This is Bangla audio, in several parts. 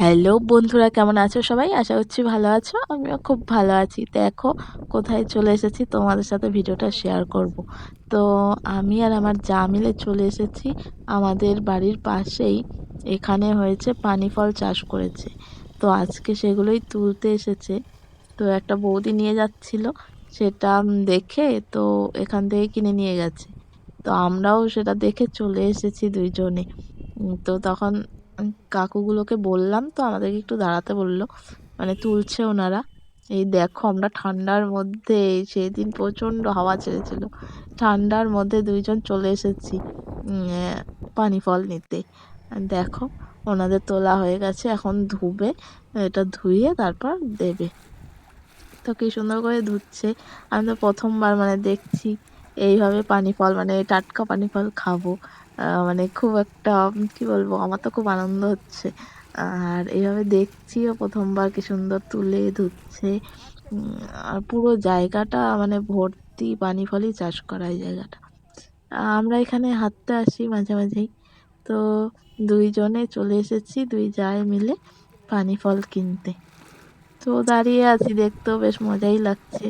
হ্যালো বন্ধুরা, কেমন আছো সবাই? আশা করছি ভালো আছো। আমিও খুব ভালো আছি। দেখো কোথায় চলে এসেছি, তোমাদের সাথে ভিডিওটা শেয়ার করব। তো আমি আর আমার যা মিলে চলে এসেছি আমাদের বাড়ির পাশেই। এখানে হয়েছে পানি ফল চাষ করেছে। তো আজকে সেগুলোই তুলতে এসেছে। তো একটা বৌদি নিয়ে যাচ্ছিল, সেটা দেখে তো এখান থেকে কিনে নিয়ে গেছে। তো আমরাও সেটা দেখে চলে এসেছি দুইজনে। তো তখন কাকুগুলোকে বললাম, তো আমাদেরকে একটু দাঁড়াতে বললো, মানে তুলছে ওনারা। এই দেখো আমরা ঠান্ডার মধ্যে, সেদিন প্রচণ্ড হাওয়া ছেড়েছিল, ঠান্ডার মধ্যে দুইজন চলে এসেছি পানি ফল নিতে। আর দেখো ওনাদের তোলা হয়ে গেছে, এখন ধুবে, এটা ধুয়ে তারপর দেবে। তো কি সুন্দর করে ধুচ্ছে। আমি তো প্রথমবার মানে দেখছি এইভাবে পানি ফল, মানে টাটকা পানি ফল খাবো। মানে খুব একটা কি বলবো, আমার তো খুব আনন্দ হচ্ছে। আর এইভাবে দেখছিও প্রথমবার, কি সুন্দর তুলে ধুচ্ছে। আর পুরো জায়গাটা মানে ভর্তি পানি ফলই চাষ করা এই জায়গাটা। আমরা এখানে হাঁটতে আসি মাঝে মাঝেই। তো দুইজনে চলে এসেছি, দুই জায় মিলে পানি ফল কিনতে। তো দাঁড়িয়ে আছি, দেখতেও বেশ মজাই লাগছে।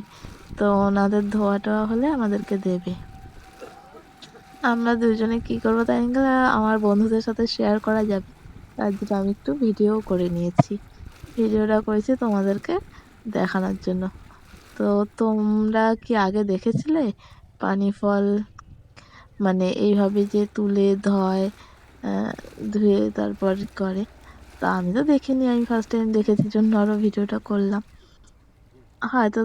তো ওনাদের ধোয়া টোয়া হলে আমাদেরকে দেবে। আমরা দুজনে কি করবো তাই নিয়ে আমার বন্ধুদের সাথে শেয়ার করা যাবে, তার জন্য আমি একটু ভিডিও করে নিয়েছি। ভিডিওটা করেছি তোমাদেরকে দেখানোর জন্য। তো তোমরা কি আগে দেখেছিলে পানি ফল মানে এইভাবে যে তুলে ধয়, ধুয়ে তারপর করে? তা আমি তো দেখিনি, আমি ফার্স্ট টাইম দেখেছি জন্য আরো ভিডিওটা করলাম। হয়তো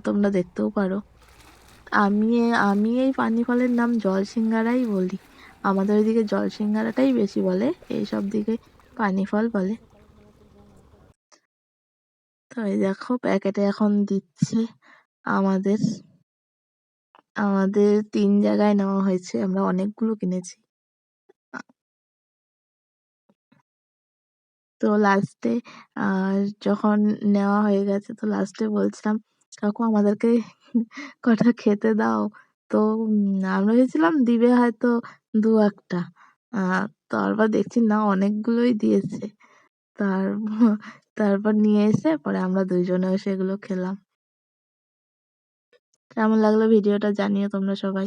তোমরা দেখতেও পারো। আমি আমি এই পানি ফলের নাম জলসিঙ্গারাই বলি। আমাদের ওইদিকে জলসিঙ্গারাটাই বেশি বলে, এইসব দিকে পানি ফল বলে। তো এই দেখো প্যাকেটে এখন দিচ্ছে আমাদের। আমাদের ৩ জায়গায় নেওয়া হয়েছে, আমরা অনেকগুলো কিনেছি। তো লাস্টে যখন নেওয়া হয়ে গেছে, তো লাস্টে বলছিলাম, কাকু আমাদেরকে কটা খেতে দাও। তো আমরা ভেবেছিলাম দিবে হয়তো ২-১টা। তারপর দেখছি না, অনেকগুলোই দিয়েছে। তার তারপর নিয়ে এসে পরে আমরা দুইজনেও সেগুলো খেলাম। কেমন লাগলো ভিডিওটা জানিও তোমরা সবাই।